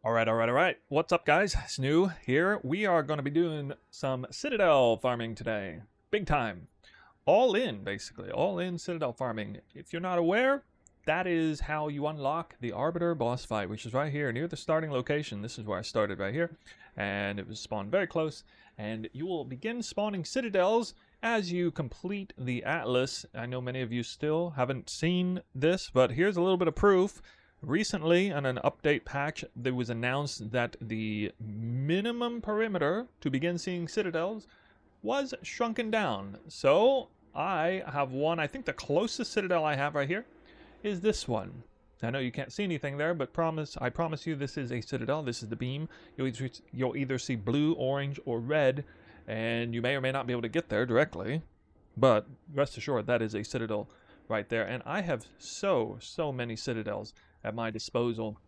All right. What's up, guys? Snoo here. We are going to be doing some Citadel farming today. Big time. All in, basically. All in Citadel farming. If you're not aware, that is how you unlock the Arbiter boss fight, which is right here near the starting location. This is where I started right here. And it was spawned very close. And you will begin spawning Citadels as you complete the Atlas. I know many of you still haven't seen this, but here's a little bit of proof. Recently, on an update patch, there was announced that the minimum perimeter to begin seeing Citadels was shrunken down. So, I have one. I think the closest Citadel I have right here is this one. I know you can't see anything there, but I promise you this is a Citadel. This is the beam. You'll either see blue, orange, or red, and you may or may not be able to get there directly. But rest assured, that is a Citadel right there. And I have so many Citadels at my disposal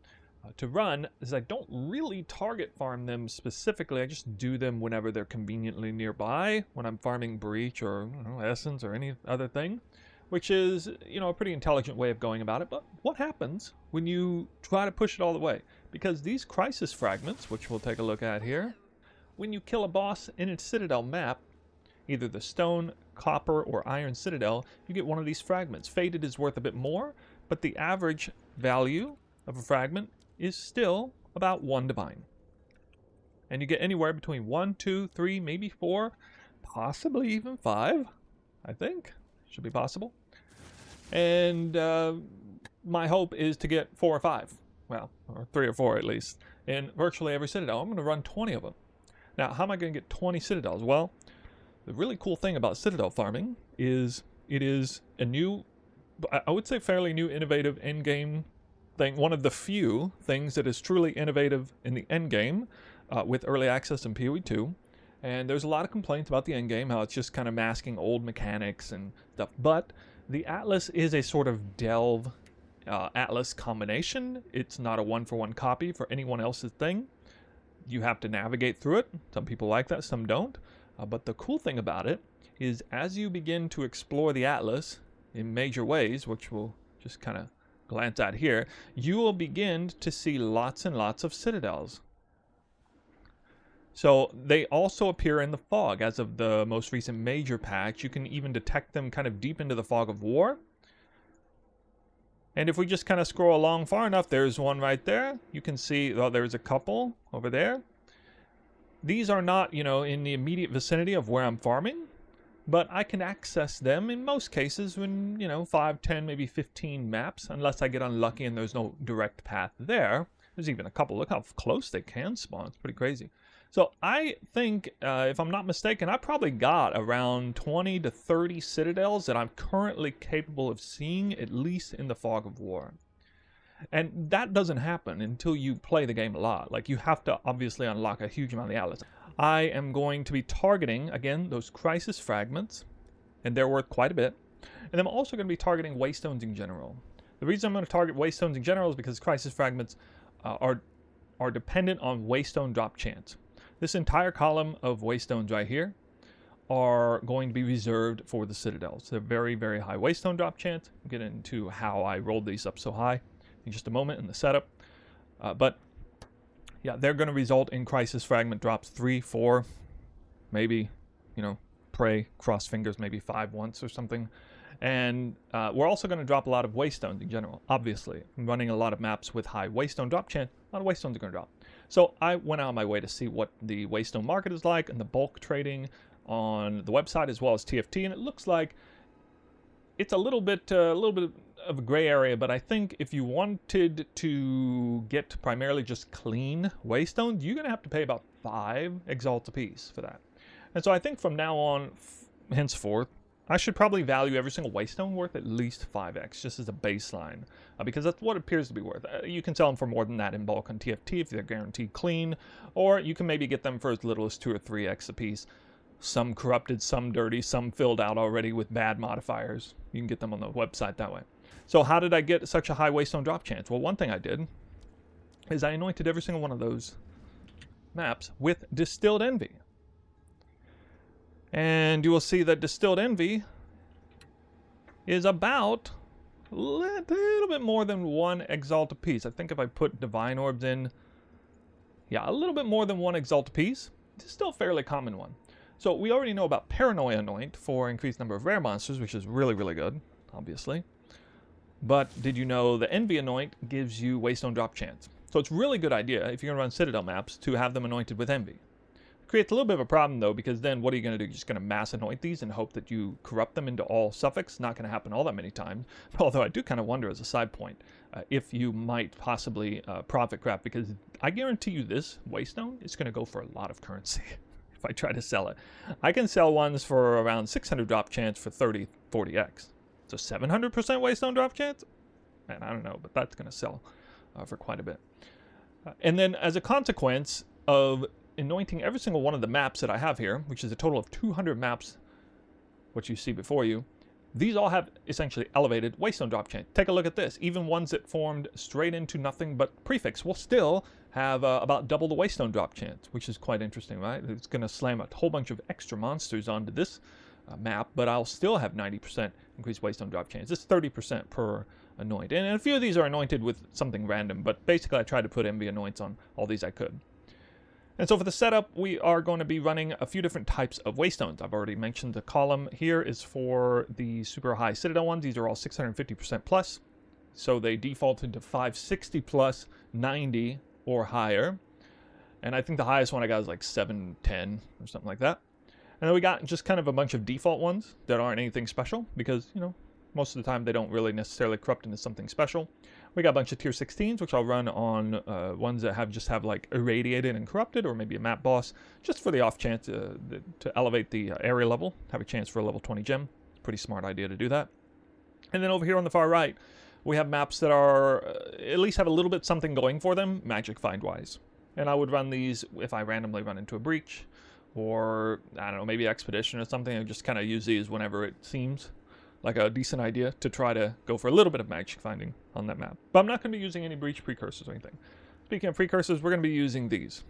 to run, as I don't really target farm them specifically. I just do them whenever they're conveniently nearby, when I'm farming Breach or Essence or any other thing, which is, a pretty intelligent way of going about it. But what happens when you try to push it all the way? Because these Crisis Fragments, which we'll take a look at here, when you kill a boss in its Citadel map, either the Stone, Copper, or Iron Citadel, you get one of these fragments. Faded is worth a bit more, but the average value of a fragment is still about 1 divine. And you get anywhere between 1, 2, 3, maybe 4, possibly even 5, I think. Should be possible. And my hope is to get 4 or 5. Well, or 3 or 4 at least. In virtually every Citadel. I'm going to run 20 of them. Now, how am I going to get 20 Citadels? Well, the really cool thing about Citadel farming is it is a new, I would say fairly new, innovative endgame thing. One of the few things that is truly innovative in the endgame with early access and PoE2. And there's a lot of complaints about the endgame, how it's just kind of masking old mechanics and stuff. But the Atlas is a sort of Delve Atlas combination. It's not a one-for-one copy for anyone else's thing. You have to navigate through it. Some people like that, some don't. But the cool thing about it is as you begin to explore the Atlas in major ways, which we'll just kind of glance at here, you will begin to see lots and lots of Citadels. So they also appear in the fog. As of the most recent major patch, you can even detect them kind of deep into the fog of war. And if we just kind of scroll along far enough, there's one right there. You can see, oh, there's a couple over there. These are not, in the immediate vicinity of where I'm farming, but I can access them in most cases when, 5, 10, maybe 15 maps, unless I get unlucky and there's no direct path there. There's even a couple. Look how close they can spawn. It's pretty crazy. So I think, if I'm not mistaken, I probably got around 20 to 30 Citadels that I'm currently capable of seeing, at least in the fog of war. And that doesn't happen until you play the game a lot. Like, you have to obviously unlock a huge amount of the Atlas. I am going to be targeting, again, those Crisis Fragments, and they're worth quite a bit. And I'm also going to be targeting Waystones in general. The reason I'm going to target Waystones in general is because Crisis Fragments are dependent on Waystone drop chance. This entire column of Waystones right here are going to be reserved for the Citadels. They're very, very high Waystone drop chance. I'll get into how I rolled these up so high in just a moment in the setup. But yeah, they're going to result in Crisis Fragment drops 3, 4, maybe, pray, cross fingers, maybe 5 once or something. And we're also going to drop a lot of Waystones in general, obviously. I'm running a lot of maps with high Waystone drop chance. A lot of Waystones are going to drop. So I went out of my way to see what the Waystone market is like and the bulk trading on the website as well as TFT, and it looks like it's a little bit of a gray area, but I think if you wanted to get primarily just clean Waystones, you're going to have to pay about 5 Exalt apiece for that. And so I think from now on, henceforth, I should probably value every single Waystone worth at least 5x, just as a baseline, because that's what it appears to be worth. You can sell them for more than that in bulk on TFT if they're guaranteed clean, or you can maybe get them for as little as 2 or 3x a piece. Some corrupted, some dirty, some filled out already with bad modifiers. You can get them on the website that way. So how did I get such a high Waystone drop chance? Well, one thing I did is I anointed every single one of those maps with Distilled Envy. And you will see that Distilled Envy is about a little bit more than 1 Exalt apiece. I think if I put Divine Orbs in, Yeah, a little bit more than 1 exalt apiece. It's still a fairly common one. So we already know about Paranoia Anoint for increased number of rare monsters, which is really, really good, obviously. But did you know the Envy Anoint gives you Waystone drop chance? So it's a really good idea if you're going to run Citadel maps to have them anointed with Envy. It creates a little bit of a problem though, because then what are you going to do? You're just going to mass anoint these and hope that you corrupt them into all suffix? Not going to happen all that many times. Although I do kind of wonder as a side point if you might possibly profit crap, because I guarantee you this Waystone is going to go for a lot of currency if I try to sell it. I can sell ones for around 600 drop chance for 30, 40x. So 700% Waystone drop chance? Man, I don't know, but that's going to sell for quite a bit. And then as a consequence of anointing every single one of the maps that I have here, which is a total of 200 maps, what you see before you, these all have essentially elevated Waystone drop chance. Take a look at this. Even ones that formed straight into nothing but prefix will still have about double the Waystone drop chance, which is quite interesting, right? It's going to slam a whole bunch of extra monsters onto this map, but I'll still have 90% increased Waystone drop chance. It's 30% per anoint. And a few of these are anointed with something random, but basically I tried to put Envy anoints on all these I could. And so for the setup, we are going to be running a few different types of Waystones. I've already mentioned the column here is for the super high Citadel ones. These are all 650% plus. So they defaulted to 560 plus, 90 or higher. And I think the highest one I got is like 710 or something like that. And then we got just kind of a bunch of default ones that aren't anything special because, you know, most of the time they don't really necessarily corrupt into something special. We got a bunch of tier 16s, which I'll run on ones that just have like irradiated and corrupted, or maybe a map boss, just for the off chance to elevate the area level, have a chance for a level 20 gem. It's a pretty smart idea to do that. And then over here on the far right, we have maps that are at least have a little bit something going for them, magic find wise. And I would run these if I randomly run into a breach, or I don't know, maybe expedition or something. I just kind of use these whenever it seems like a decent idea to try to go for a little bit of magic finding on that map. But I'm not going to be using any breach precursors or anything. Speaking of precursors, we're going to be using these,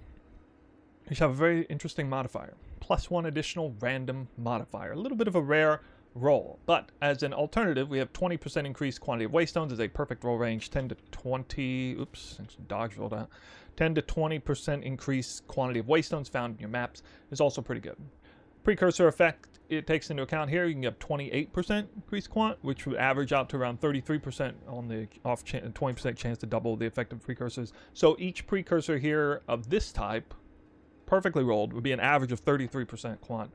which have a very interesting modifier. +1 additional random modifier. A little bit of a rare roll. But as an alternative, we have 20% increased quantity of Waystones as a perfect roll range, 10 to 20, oops, dodge rolled out. 10 to 20% increased quantity of Waystones found in your maps is also pretty good. Precursor effect it takes into account here, you can get 28% increased quant, which would average out to around 33% on the off 20% chance to double the effect of precursors. So each precursor here of this type, perfectly rolled, would be an average of 33% quant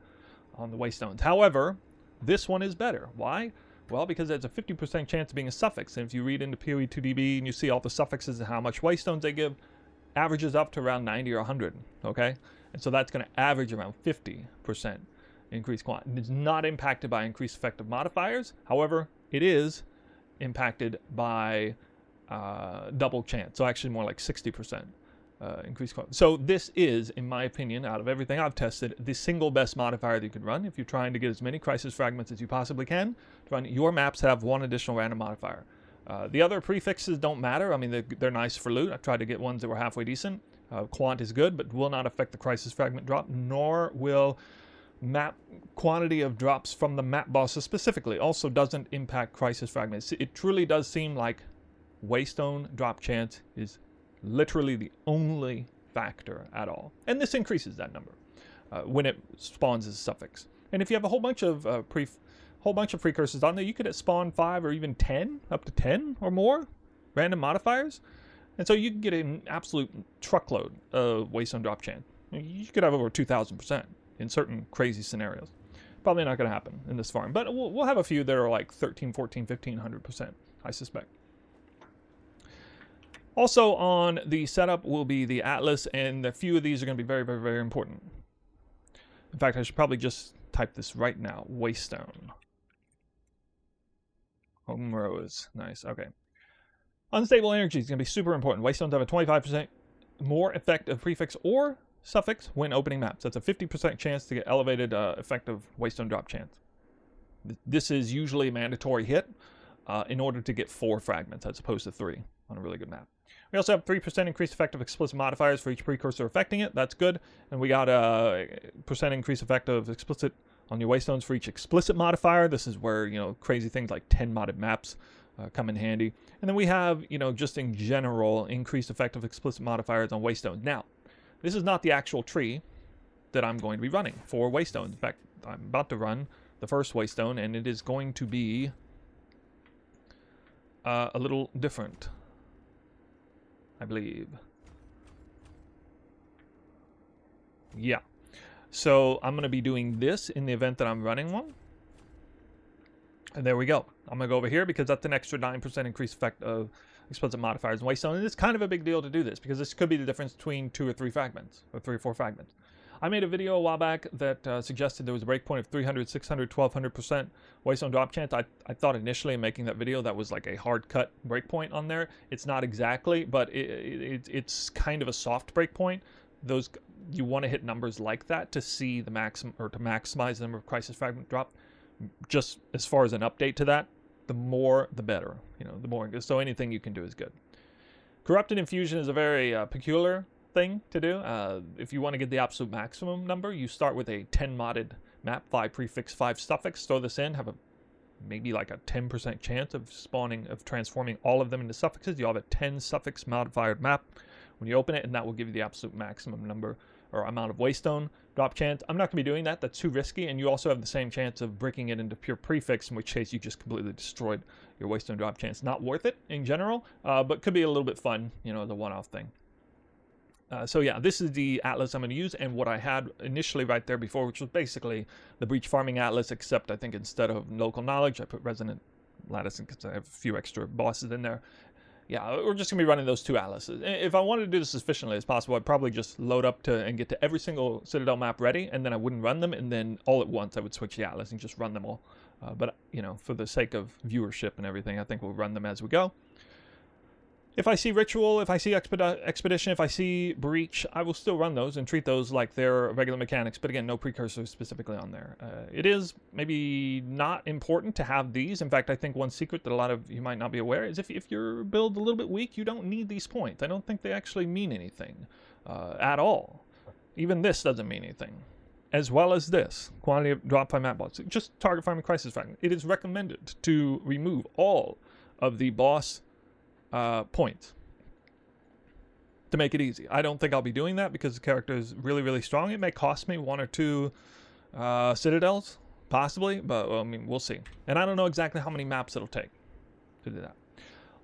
on the Waystones. However, this one is better. Why? Well, because there's a 50% chance of being a suffix. And if you read into PoE2DB and you see all the suffixes and how much Waystones they give, averages up to around 90 or 100, okay? And so that's going to average around 50% increased quant. It is not impacted by increased effective modifiers. However, it is impacted by double chance. So actually more like 60% increased quant. So this is, in my opinion, out of everything I've tested, the single best modifier that you could run if you're trying to get as many crisis fragments as you possibly can to run your maps that have one additional random modifier. The other prefixes don't matter. I mean, they're nice for loot. I've tried to get ones that were halfway decent. Quant is good, but will not affect the crisis fragment drop, nor will map quantity of drops from the map bosses specifically. Also doesn't impact crisis fragments. It truly does seem like Waystone drop chance is literally the only factor at all. And this increases that number when it spawns as a suffix. And if you have a whole bunch of precursors on there, you could spawn 5 or even 10, up to 10 or more random modifiers. And so you can get an absolute truckload of Waystone drop chance. You could have over 2,000% in certain crazy scenarios. Probably not going to happen in this farm, but we'll have a few that are like 13, 14, 1500%, I suspect. Also on the setup will be the Atlas, and a few of these are going to be very, very, very important. In fact, I should probably just type this right now. Waystone. Home rows. Nice. Okay. Unstable energy is going to be super important. Waystones have a 25% more effective prefix or suffix when opening maps. That's a 50% chance to get elevated effective Waystone drop chance. This is usually a mandatory hit in order to get 4 fragments as opposed to 3 on a really good map. We also have 3% increased effective explicit modifiers for each precursor affecting it. That's good. And we got a percent increased effective explicit on your Waystones for each explicit modifier. This is where, you know, crazy things like 10 modded maps come in handy. And then we have, you know, just in general, increased effective explicit modifiers on Waystones. Now, This is not the actual tree that I'm going to be running for Waystones. In fact, I'm about to run the first Waystone, and it is going to be a little different, I believe. Yeah. So I'm going to be doing this in the event that I'm running one. And there we go. I'm going to go over here because that's an extra 9% increased effect of explosive modifiers in Waystone. And it's kind of a big deal to do this because this could be the difference between 2 or 3 fragments, or 3 or 4 fragments. I made a video a while back that suggested there was a breakpoint of 300, 600, 1200% Waystone drop chance. I thought initially in making that video that was like a hard cut breakpoint on there. It's not exactly, but it's kind of a soft breakpoint. Those, you want to hit numbers like that to see the maximum, or to maximize the number of crisis fragment drop. Just as far as an update to that, the more the better. You know, the more, so anything you can do is good. Corrupted Infusion is a very peculiar thing to do. If you want to get the absolute maximum number, you start with a 10 modded map, 5 prefix, 5 suffix. Throw this in, have a maybe like a 10% chance of transforming all of them into suffixes. You'll have a 10 suffix modified map when you open it, and that will give you the absolute maximum number or amount of Waystone drop chance. I'm not going to be doing that. That's too risky, and you also have the same chance of breaking it into pure prefix, in which case you just completely destroyed your Waystone drop chance. Not worth it in general, but could be a little bit fun, you know, the one-off thing. So yeah, this is the atlas I'm going to use, and what I had initially right there before, which was basically the breach farming atlas, except I think instead of local knowledge, I put resonant lattice because I have a few extra bosses in there. Yeah, we're just going to be running those 2 atlases. If I wanted to do this as efficiently as possible, I'd probably just load up to and get to every single Citadel map ready, and then I wouldn't run them, and then all at once I would switch the atlas and just run them all. But, you know, for the sake of viewership and everything, I think we'll run them as we go. If I see Ritual, if I see Expedition, if I see Breach, I will still run those and treat those like they're regular mechanics. But again, no precursors specifically on there. It is maybe not important to have these. In fact, I think one secret that a lot of you might not be aware is if your build a little bit weak, you don't need these points. I don't think they actually mean anything at all. Even this doesn't mean anything. As well as this, quantity of drop by map boss. Just target farming crisis fragment. It is recommended to remove all of the boss points to make it easy. I don't think I'll be doing that because the character is really, really strong. It may cost me 1 or 2 Citadels, possibly, but well, I mean, we'll see. And I don't know exactly how many maps it'll take to do that.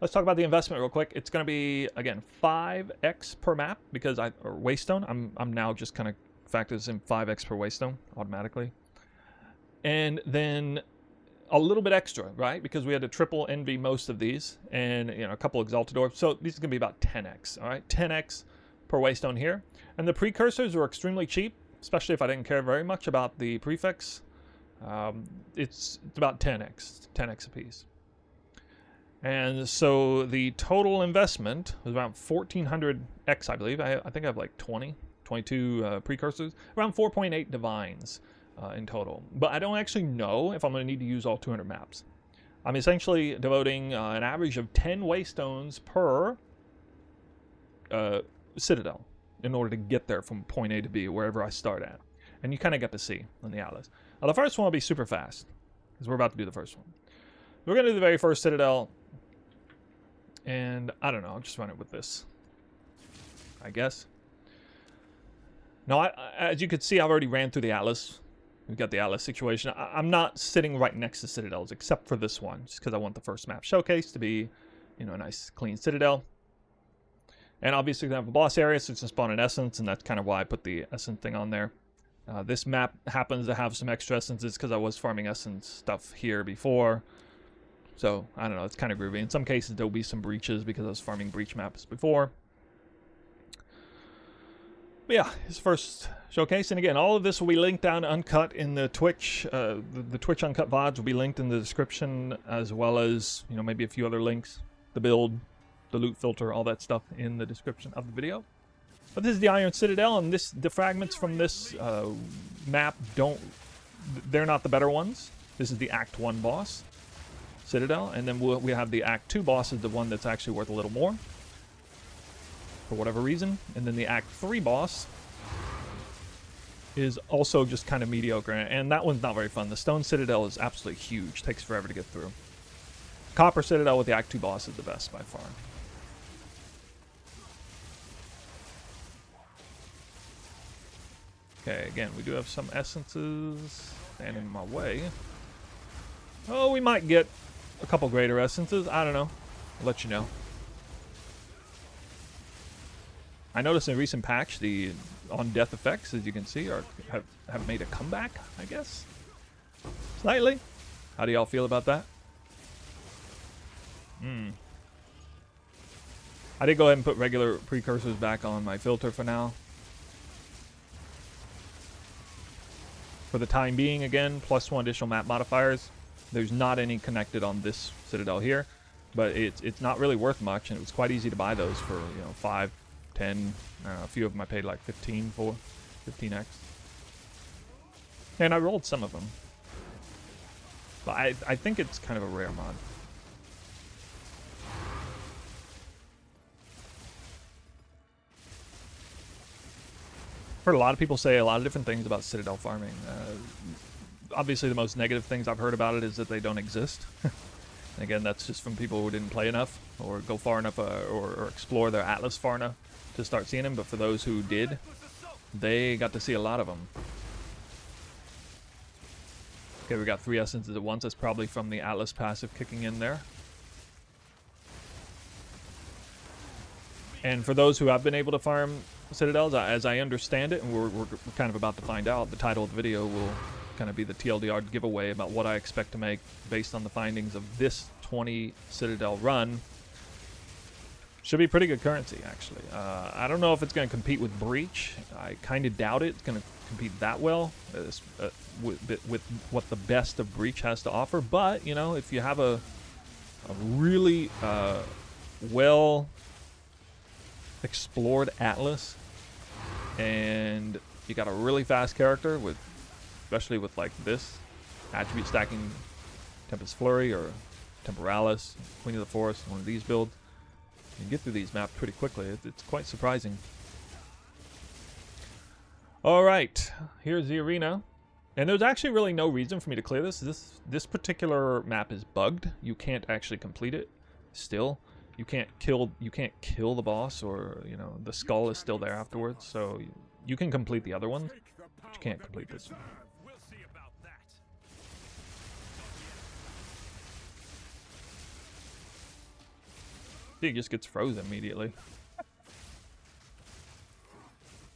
Let's talk about the investment real quick. It's going to be, again, 5x per map because or Waystone. I'm now just kind of factors in 5x per Waystone automatically. And then a little bit extra, right? Because we had to triple envy most of these, and you know, a couple exalted orbs. So these are gonna be about 10x. All right, 10x per Waystone here. And the precursors are extremely cheap, especially if I didn't care very much about the prefix. It's about 10x a piece. And so the total investment was around 1400x, I believe. I think I have like 22 precursors, around 4.8 divines. In total, but I don't actually know if I'm going to need to use all 200 maps. I'm essentially devoting an average of 10 Waystones per Citadel in order to get there from point A to B, wherever I start at. And you kind of get to see on the atlas. Now, the first one will be super fast, because we're about to do the first one. We're going to do the very first Citadel, and I don't know, I'll just run it with this, I guess. Now, as you can see, I've already ran through the atlas. We've got the atlas situation. I'm not sitting right next to Citadels, except for this one, just because I want the first map showcase to be, you know, a nice, clean Citadel. And obviously, we have a boss area, so it's going to spawn an essence, and that's kind of why I put the essence thing on there. This map happens to have some extra essences because I was farming essence stuff here before. So, I don't know, it's kind of groovy. In some cases, there'll be some breaches because I was farming breach maps before. But yeah, his first showcase, and again, all of this will be linked down uncut in the Twitch. The Twitch uncut VODs will be linked in the description, as well as, you know, maybe a few other links, the build, the loot filter, all that stuff in the description of the video. But this is the Iron Citadel, and the fragments from this map they're not the better ones. This is the Act 1 boss, Citadel, and then we have the Act 2 boss is the one that's actually worth a little more, for whatever reason. And then the Act 3 boss is also just kind of mediocre, and that one's not very fun. The Stone Citadel is absolutely huge, takes forever to get through. Copper Citadel with the Act 2 boss is the best by far. Okay, again, we do have some essences standing in my way. Oh, we might get a couple greater essences. I don't know. I'll let you know. I noticed in a recent patch, the on-death effects, as you can see, have made a comeback, I guess. Slightly. How do y'all feel about that? I did go ahead and put regular precursors back on my filter for now. For the time being, again, +1 additional map modifiers. There's not any connected on this Citadel here, but it's not really worth much, and it was quite easy to buy those for, you know, 5, 10, a few of them I paid like 15 for, 15x. And I rolled some of them. But I think it's kind of a rare mod. Heard a lot of people say a lot of different things about Citadel farming. Obviously, the most negative things I've heard about it is that they don't exist. Again, that's just from people who didn't play enough or go far enough or explore their atlas far enough to start seeing them. But for those who did, they got to see a lot of them. Okay, we got 3 essences at once. That's probably from the atlas passive kicking in there. And for those who have been able to farm Citadels, as I understand it, and we're kind of about to find out, the title of the video will kind of be the TLDR giveaway about what I expect to make based on the findings of this 20 Citadel run. Should be pretty good currency, actually. I don't know if it's going to compete with Breach. I kind of doubt it's going to compete that well with what the best of Breach has to offer. But, you know, if you have a really well explored atlas and you got a really fast character with, especially with like this attribute stacking, Tempest Flurry or Temporalis, Queen of the Forest, one of these builds, you can get through these maps pretty quickly. It's quite surprising. All right, here's the arena, and there's actually really no reason for me to clear this. This particular map is bugged. You can't actually complete it still. You can't kill the boss, or, you know, the skull is still there afterwards. So you can complete the other one, but you can't complete this one. He just gets frozen immediately.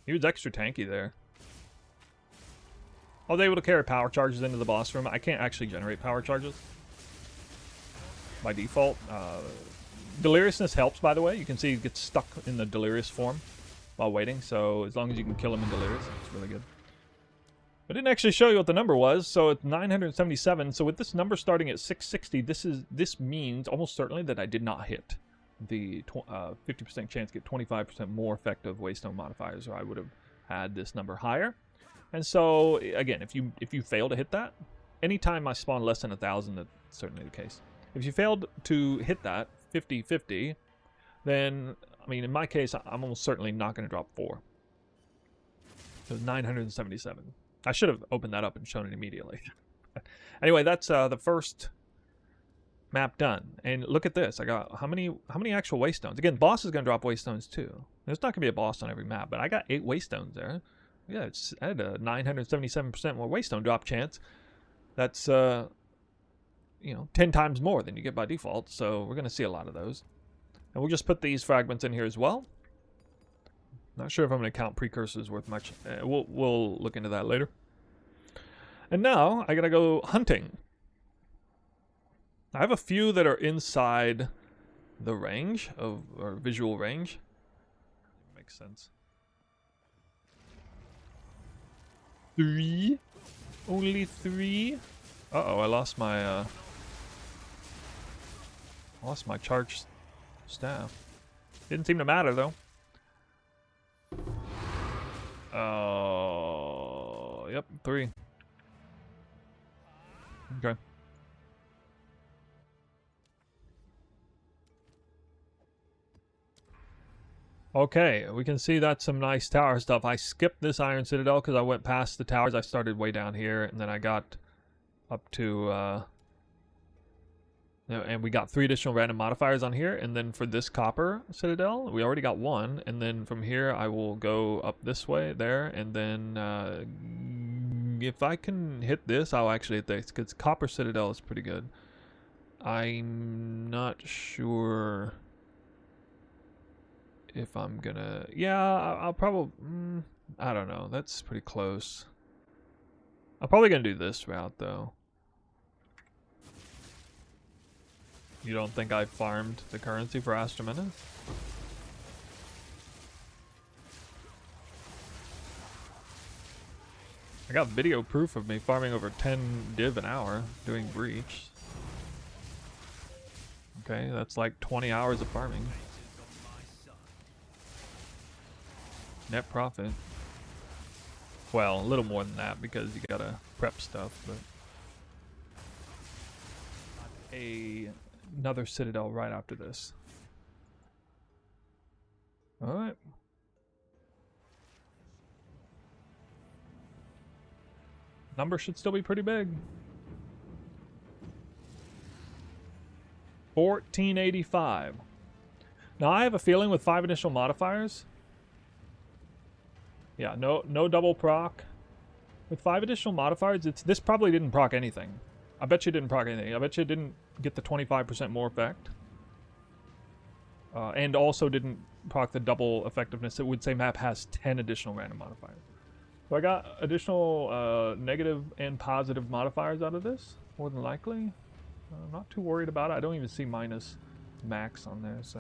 He was extra tanky there. I was able to carry power charges into the boss room. I can't actually generate power charges by default. Deliriousness helps, by the way. You can see he gets stuck in the delirious form while waiting, so as long as you can kill him in delirious, it's really good. I didn't actually show you what the number was, so it's 977. So with this number starting at 660, this means almost certainly that I did not hit the 50% chance to get 25% more effective Waystone modifiers, or I would have had this number higher. And so again, if you fail to hit that, anytime I spawn less than 1,000, that's certainly the case. If you failed to hit that 50-50, then, I mean, in my case, I'm almost certainly not going to drop 4. So 977. I should have opened that up and shown it immediately. Anyway, that's the first map done. And look at this. I got how many actual Waystones? Again, boss is going to drop Waystones too. There's not going to be a boss on every map, but I got 8 Waystones there. Yeah, I had a 977% more Waystone drop chance. That's you know, 10 times more than you get by default, so we're going to see a lot of those. And we'll just put these fragments in here as well. Not sure if I'm going to count precursors worth much. We'll look into that later. And now I got to go hunting. I have a few that are inside the range of, or visual range. Makes sense. 3? Only 3? Uh-oh, I lost my charged staff. Didn't seem to matter though. Oh, yep, 3. Okay. Okay, we can see that's some nice tower stuff. I skipped this Iron Citadel because I went past the towers. I started way down here, and then I got up to And we got 3 additional random modifiers on here. And then for this copper citadel, we already got 1. And then from here, I will go up this way, there. And then if I can hit this, I'll actually hit this. Because copper citadel is pretty good. I'm not sure if I'm gonna... Yeah, I'll probably... I don't know. That's pretty close. I'm probably gonna do this route, though. You don't think I farmed the currency for Astromena? I got video proof of me farming over 10 div an hour doing breach. Okay, that's like 20 hours of farming. Net profit. Well, a little more than that because you gotta prep stuff, but... Another citadel right after this. Alright. Number should still be pretty big. 1485. Now I have a feeling with 5 additional modifiers. Yeah, no double proc. With 5 additional modifiers, this probably didn't proc anything. I bet you didn't proc anything. I bet you didn't get the 25% more effect. And also didn't proc the double effectiveness. It would say map has 10 additional random modifiers. So I got additional negative and positive modifiers out of this, more than likely. I'm not too worried about it. I don't even see minus max on there, so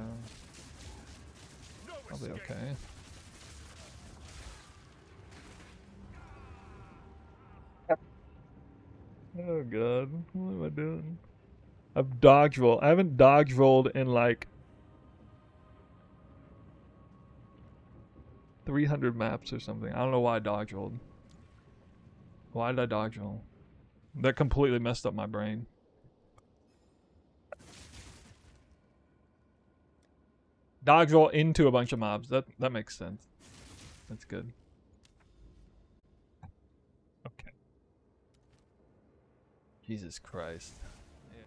probably okay. Oh god, what am I doing? I've dodge rolled. I haven't dodge rolled in like 300 maps or something. I don't know why I dodge rolled. Why did I dodge roll? That completely messed up my brain. Dodge roll into a bunch of mobs. That makes sense. That's good. Okay. Jesus Christ. Yeah.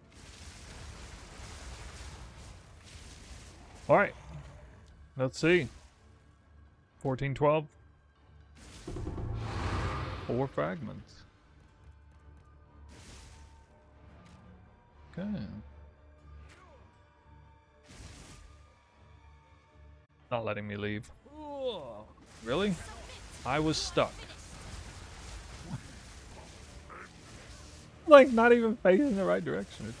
All right. Let's see. 1412. 4 fragments. Okay. Not letting me leave. Ooh, really? I was stuck. Like, not even facing the right direction.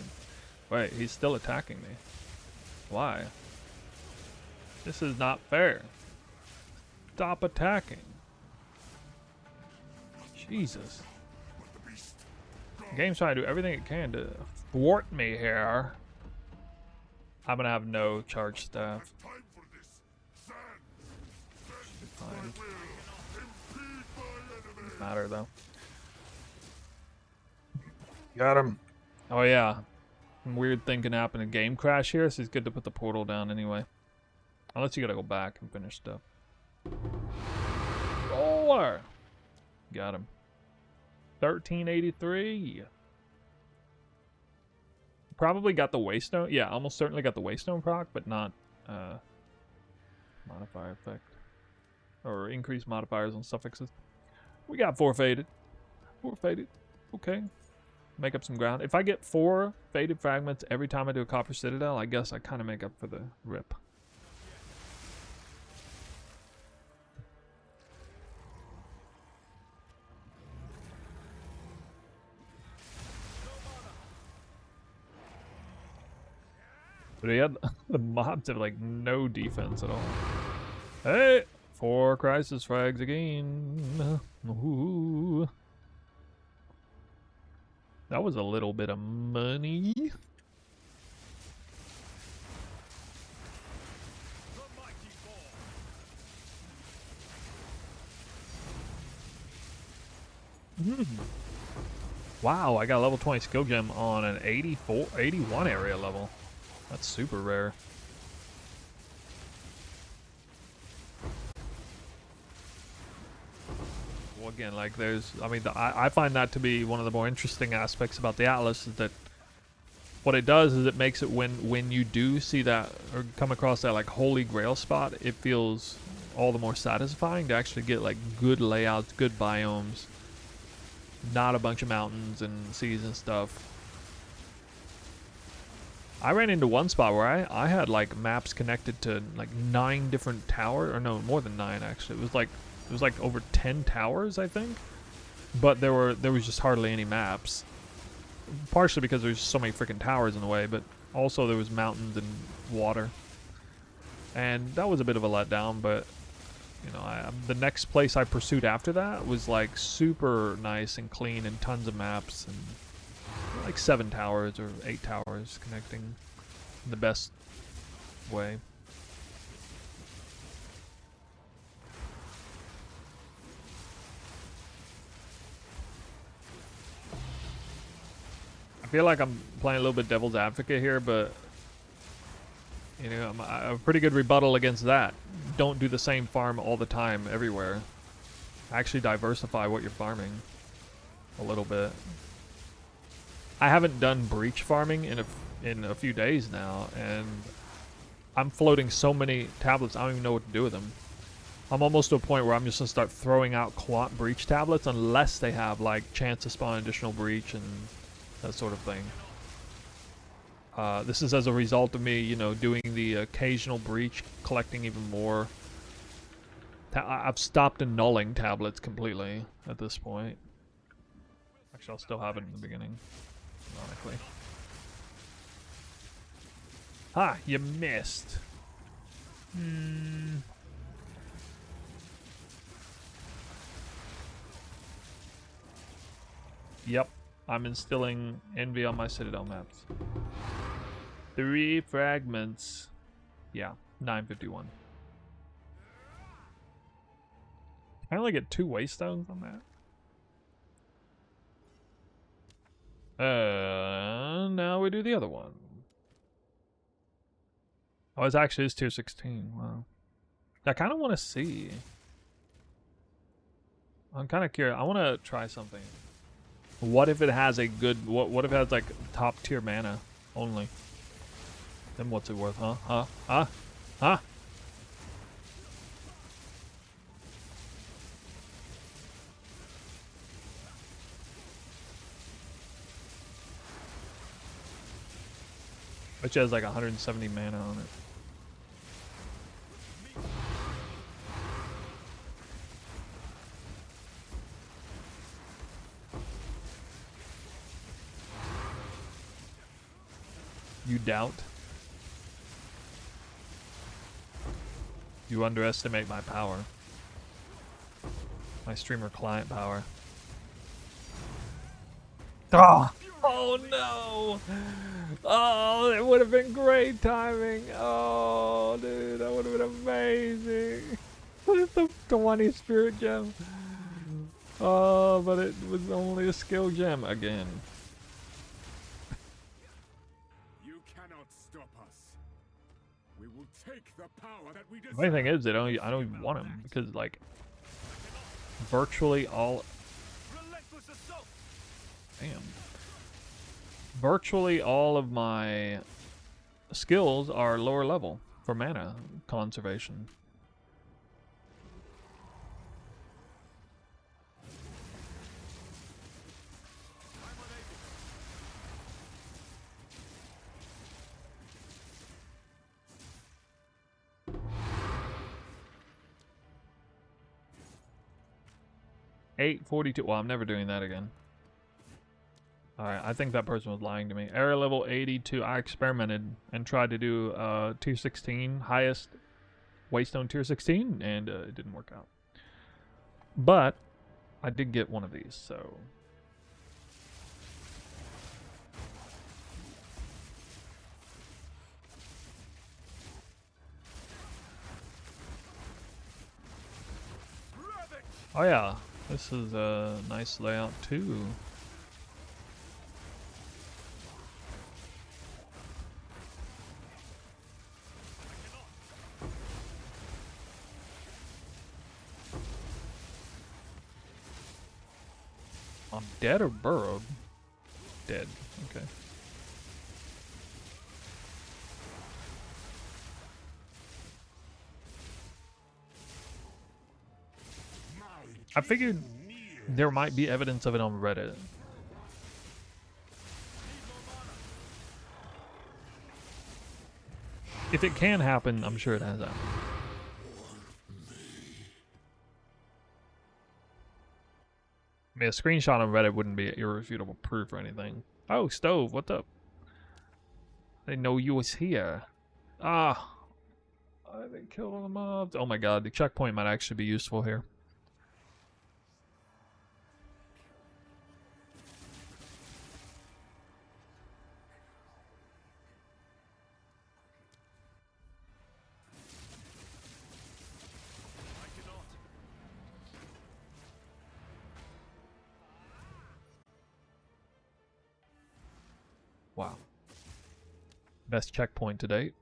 Wait, he's still attacking me. Why? This is not fair. Stop attacking. Jesus. The game's trying to do everything it can to thwart me here. I'm gonna have no charge staff. Fine. Doesn't matter though. Got him. Oh yeah. Some weird thing can happen. A game crash here, so it's good to put the portal down anyway. Unless you gotta go back and finish stuff. Roller. Got him. 1383. Probably got the Waystone. Yeah, almost certainly got the Waystone proc, but not modifier effect. Or increased modifiers on suffixes. We got 4 faded. 4 faded. Okay. Make up some ground. If I get 4 faded fragments every time I do a copper citadel, I guess I kind of make up for the rip. But he had the mobs have like no defense at all. Hey! 4 crisis frags again. Ooh. That was a little bit of money. Wow, I got a level 20 skill gem on an 81 area level. That's super rare. Well, again, like there's, I mean, I find that to be one of the more interesting aspects about the Atlas is that what it does is it makes it when you do see that or come across that like holy grail spot, it feels all the more satisfying to actually get like good layouts, good biomes, not a bunch of mountains and seas and stuff. I ran into one spot where I had like maps connected to like 9 different towers, or no, more than 9 actually. It was like over 10 towers, I think. But there was just hardly any maps. Partially because there's so many freaking towers in the way, but also there was mountains and water. And that was a bit of a letdown, but you know, the next place I pursued after that was like super nice and clean and tons of maps and like 7 towers or 8 towers connecting in the best way. I feel like I'm playing a little bit devil's advocate here, but you know, I'm a pretty good rebuttal against that. Don't do the same farm all the time everywhere. Actually diversify what you're farming a little bit. I haven't done breach farming in a few days now, and I'm floating so many tablets, I don't even know what to do with them. I'm almost to a point where I'm just gonna start throwing out quant breach tablets unless they have like chance to spawn additional breach and that sort of thing. This is as a result of me, you know, doing the occasional breach, collecting even more. I've stopped annulling tablets completely at this point. Actually, I'll still have it in the beginning, ironically. Ha! You missed. Yep. I'm instilling envy on my Citadel maps. 3 fragments. Yeah, 951. I only get 2 Waystones on that. Now we do the other one. Oh, it actually is tier 16. Wow. I kind of want to see. I'm kind of curious. I want to try something. What if it has a good... What if it has, like, top tier mana only? Then what's it worth, huh? Huh? Which has, like, 170 mana on it. You doubt? You underestimate my power. My streamer client power. Oh! Oh no! Oh, it would have been great timing. Oh, dude, that would have been amazing. With the 20 spirit gem. Oh, but it was only a skill gem again. The funny thing is, I don't even want him because like virtually all. Damn. Virtually all of my skills are lower level for mana conservation. $842. Well, I'm never doing that again. Alright, I think that person was lying to me. Area level 82. I experimented and tried to do tier 16, highest Waystone tier 16, and it didn't work out. But I did get one of these, so. Oh yeah, this is a nice layout too. I'm dead or burrowed? Dead. Okay. I figured there might be evidence of it on Reddit. If it can happen, I'm sure it has happened. I mean, a screenshot on Reddit wouldn't be irrefutable proof or anything. Oh, Stove, what's up? I didn't know you was here. Ah, I didn't kill all the mobs. Oh my god, the checkpoint might actually be useful here. Wow. Best checkpoint to date.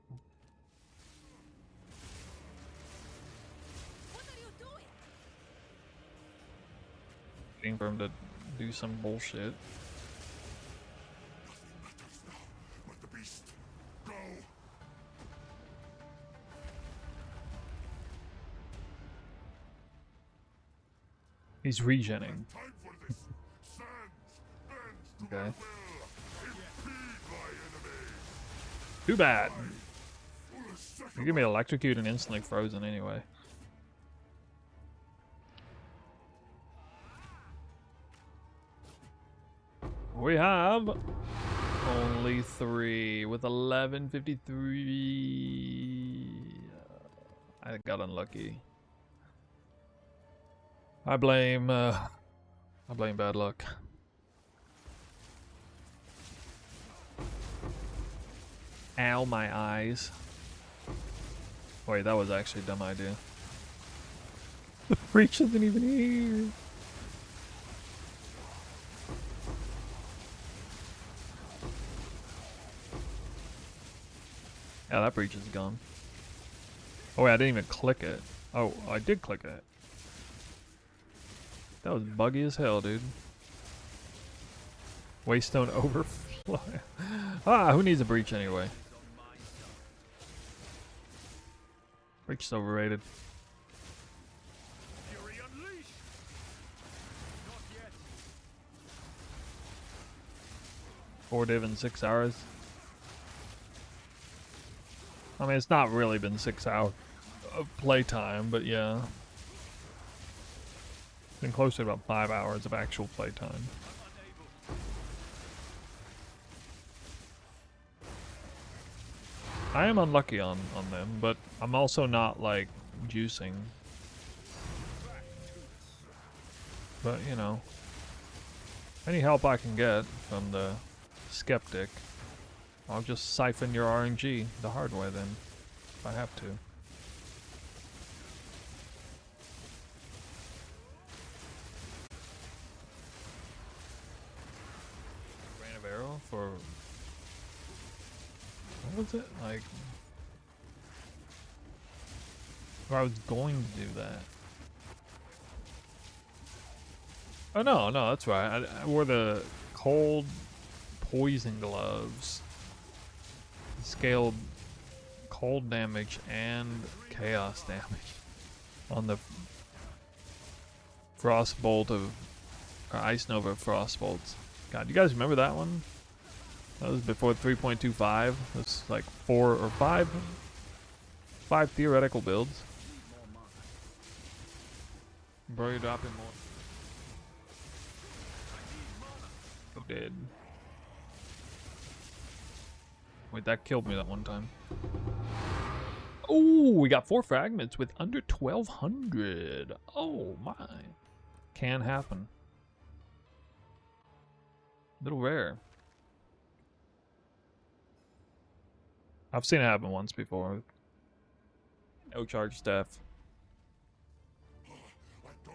What are you doing? Waiting for him to do some bullshit. Let the beast go. He's regenning. Time for this. Stand. Bend to Okay. my will. Impede my enemies. Too bad. Foolish You give me electrocuted and instantly frozen anyway. We have only 3 with 11:53. I got unlucky. I blame bad luck. Ow, my eyes. Wait, that was actually a dumb idea. The breach isn't even here. Yeah, that breach is gone. Oh wait, I didn't even click it. Oh, I did click it. That was buggy as hell, dude. Waystone overflow. Ah, who needs a breach anyway? Breach is overrated. Fury unleashed. Not yet. 4 div in 6 hours. I mean, it's not really been 6 hours of playtime, but yeah. It's been closer to about 5 hours of actual playtime. I am unlucky on them, but I'm also not, like, juicing. But, you know. Any help I can get from the skeptic, I'll just siphon your RNG the hard way then, if I have to. Rain of arrow for... What was it? Like... Or I was going to do that. Oh no, that's right. I wore the cold poison gloves. Scaled cold damage and chaos damage on the Frostbolt of... Or Ice Nova Frostbolts. God, you guys remember that one? That was before 3.25. It was like 4 or 5 theoretical builds. Bro, you're dropping more. Oh, dead. Wait, that killed me that one time. Oh, we got 4 fragments with under 1,200. Oh my. Can happen. Little rare. I've seen it happen once before. No charge staff.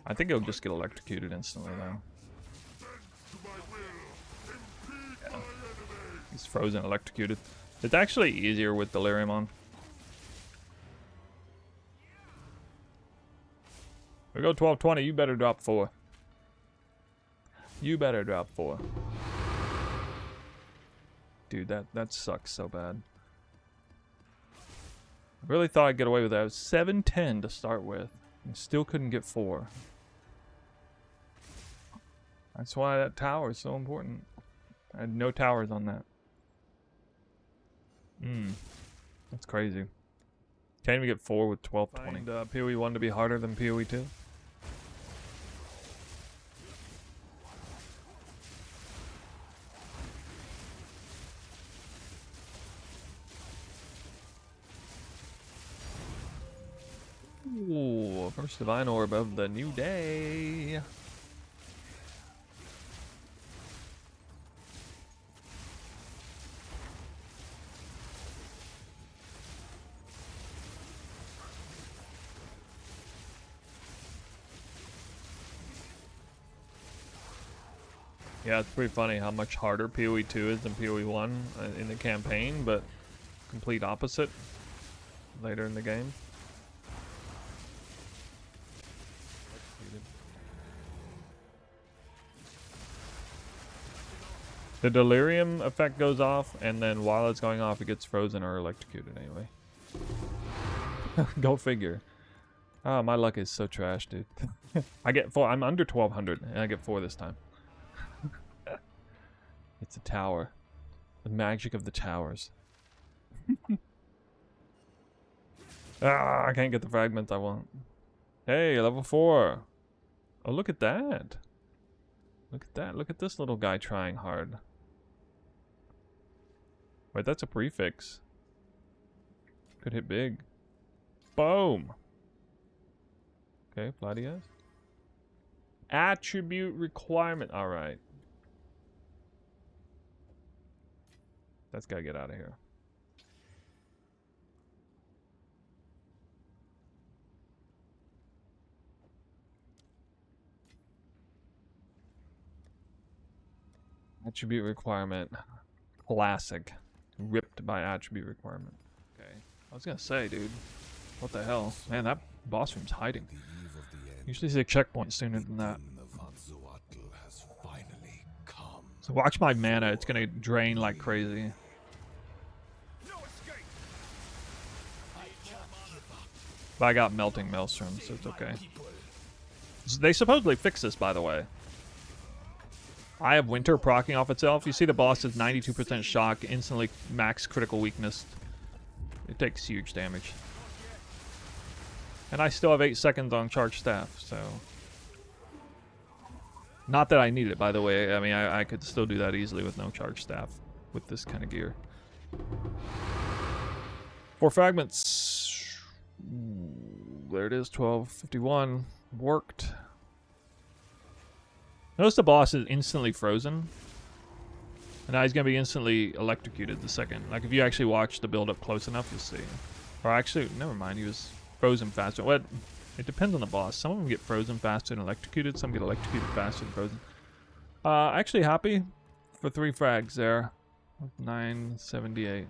I think it'll just get electrocuted instantly though. Yeah. He's frozen, electrocuted. It's actually easier with Delirium on. We go 1220, you better drop 4. You better drop 4. Dude, that sucks so bad. I really thought I'd get away with that. It was 710 to start with. And still couldn't get 4. That's why that tower is so important. I had no towers on that. That's crazy. Can't even get 4 with 1220. Find PoE 1 to be harder than PoE 2. Ooh, first divine orb of the new day. Yeah, it's pretty funny how much harder PoE 2 is than PoE 1 in the campaign, but complete opposite later in the game. The delirium effect goes off, and then while it's going off, it gets frozen or electrocuted anyway. Go figure. Oh, my luck is so trash, dude. I get 4. I'm under 1200, and I get 4 this time. It's a tower. The magic of the towers. I can't get the fragments I want. Hey, level 4. Oh, look at that. Look at that. Look at this little guy trying hard. Wait, that's a prefix. Could hit big. Boom. Okay, Vladias. Attribute requirement. Alright. That's gotta get out of here. Attribute requirement. Classic. Ripped by attribute requirement. Okay. I was gonna say, dude. What the hell? Man, that boss room's hiding. Usually see a checkpoint sooner than that. So watch my mana, it's gonna drain like crazy. But I got Melting Maelstrom, so it's okay. So they supposedly fixed this, by the way. I have Winter proccing off itself. You see the boss is 92% shock, instantly max critical weakness. It takes huge damage. And I still have 8 seconds on Charged Staff, so... Not that I need it, by the way. I mean, I could still do that easily with no Charged Staff with this kind of gear. 4 fragments. Ooh, there it is, 1251. Worked. Notice the boss is instantly frozen. And now he's going to be instantly electrocuted the second. Like, if you actually watch the build up close enough, you'll see. Or actually, never mind, he was frozen faster. What? It depends on the boss. Some of them get frozen faster and electrocuted. Some get electrocuted faster and frozen. Actually happy for 3 frags there. 978.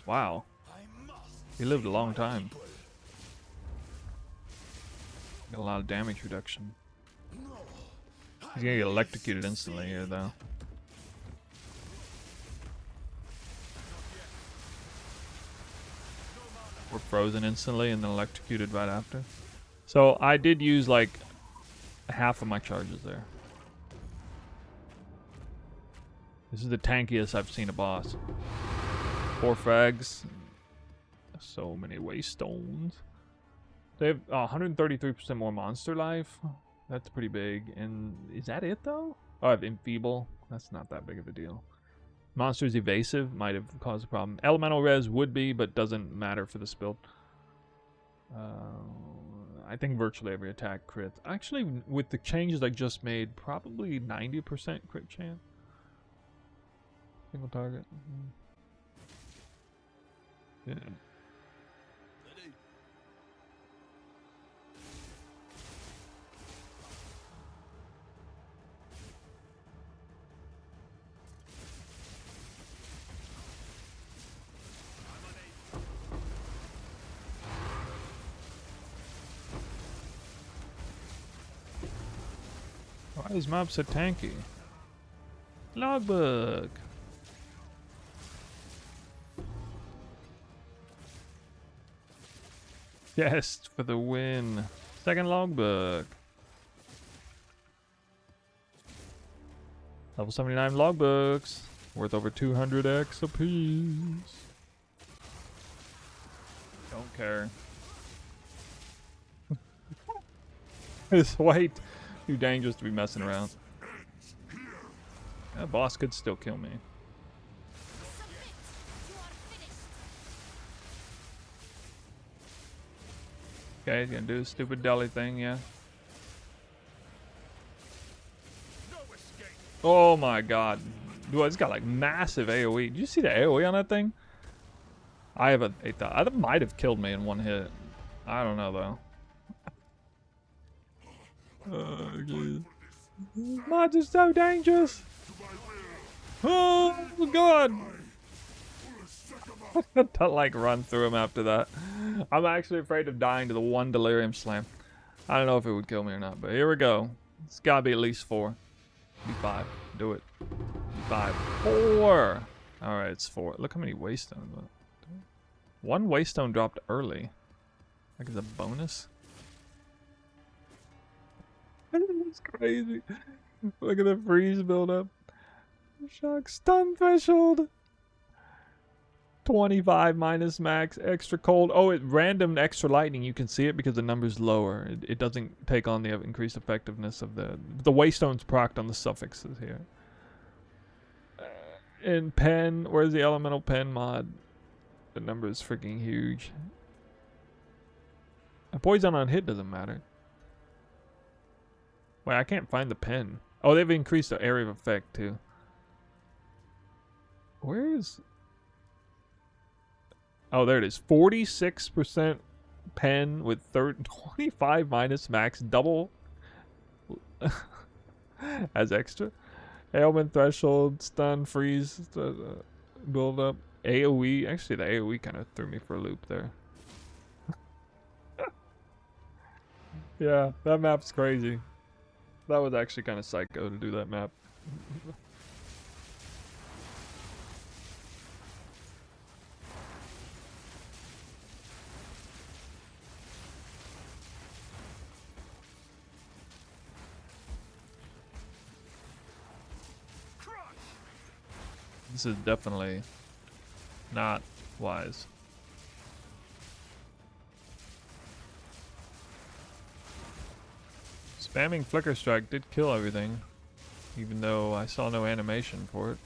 Wow. He lived a long time. Got a lot of damage reduction. He's gonna get electrocuted instantly here, though. We're frozen instantly and then electrocuted right after. So I did use like half of my charges there. This is the tankiest I've seen a boss. 4 frags. So many Waystones. They have 133% more monster life. That's pretty big. And is that it though? Oh, I have Enfeeble. That's not that big of a deal. Monster's evasive might have caused a problem. Elemental res would be, but doesn't matter for this build. I think virtually every attack crit. Actually, with the changes I just made, probably 90% crit chance. Single target. Yeah. Why are these mobs so tanky? Logbook. Chest for the win. Second logbook. Level 79 logbooks. Worth over 200x apiece. Don't care. This weight too dangerous to be messing around. That boss could still kill me. Okay, he's gonna do his stupid deli thing, yeah. Oh my god. Dude, it's got like massive AoE. Did you see the AoE on that thing? I have a 8,000. That might have killed me in one hit. I don't know though. Oh, geez. Mods are so dangerous. Oh god. Don't like run through him after that. I'm actually afraid of dying to the one delirium slam. I don't know if it would kill me or not, but here we go. It's gotta be at least 4. Be 5. Do it. Be 5. 4. Alright, it's 4. Look how many Waystones. One Waystone dropped early. Like as a bonus. It's crazy. Look at the freeze build up. Shock stun threshold. 25 minus max, extra cold. Oh, it random extra lightning. You can see it because the number's lower. It doesn't take on the increased effectiveness of the Waystone's procced on the suffixes here. In pen, where's the elemental pen mod? The number is freaking huge. A poison on hit doesn't matter. Wait, I can't find the pen. Oh, they've increased the area of effect too. Where is... Oh, there it is. 46% pen with 25 minus max, double as extra. Ailment threshold, stun, freeze, build up. AoE. Actually, the AoE kind of threw me for a loop there. Yeah, that map's crazy. That was actually kind of psycho to do that map. This is definitely not wise. Spamming Flicker Strike did kill everything, even though I saw no animation for it.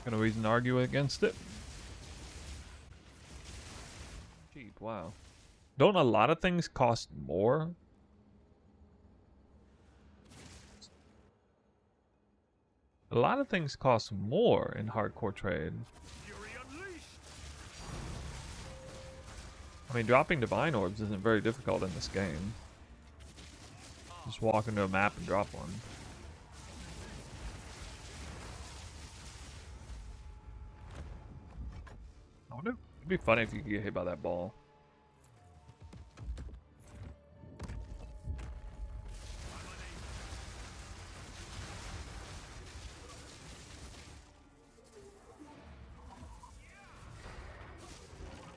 Got no reason to argue against it. Cheap, wow. Don't a lot of things cost more? A lot of things cost more in hardcore trade. I mean, dropping divine orbs isn't very difficult in this game. Just walk into a map and drop one. I wonder, it'd be funny if you could get hit by that ball.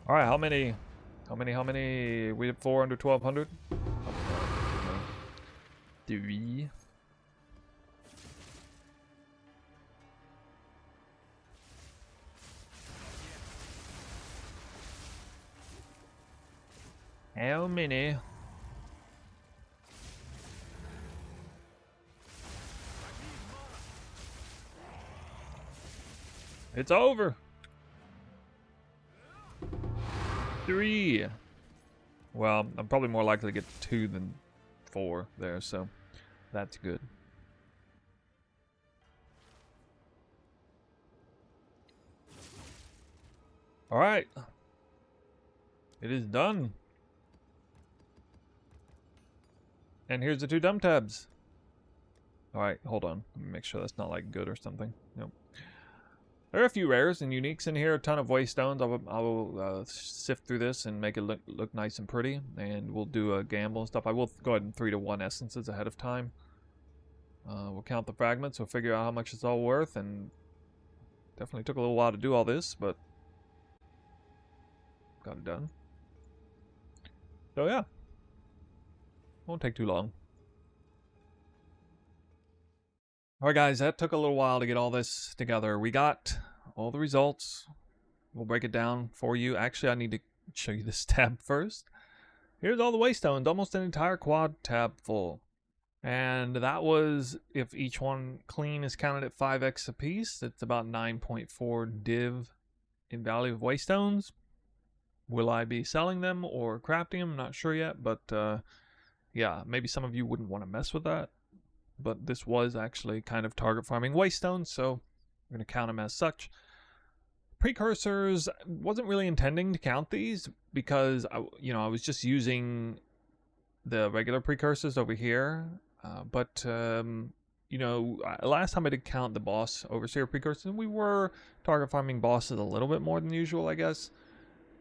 Alright, how many? We have 4 under 1200? 3. How many? It's over. 3. Well, I'm probably more likely to get 2 than 4 there, so that's good. Alright. It is done. And here's the 2 dumb tabs. Alright, hold on. Let me make sure that's not like good or something. Nope. There are a few rares and uniques in here, a ton of Waystones. I will sift through this and make it look nice and pretty, and we'll do a gamble and stuff. I will go ahead and 3-to-1 essences ahead of time. We'll count the fragments, we'll figure out how much it's all worth, and Definitely took a little while to do all this, but got it done. So yeah, won't take too long. Alright guys, that took a little while to get all this together. We got all the results. We'll break it down for you. Actually, I need to show you this tab first. Here's all the Waystones, almost an entire quad tab full. And that was, if each one clean is counted at 5x a piece, it's about 9.4 div in value of Waystones. Will I be selling them or crafting them? Not sure yet, but yeah, maybe some of you wouldn't want to mess with that. But this was actually kind of target farming Waystones, so we're going to count them as such. Precursors, wasn't really intending to count these because I was just using the regular precursors over here. But last time I did count the boss overseer precursors, we were target farming bosses a little bit more than usual, I guess.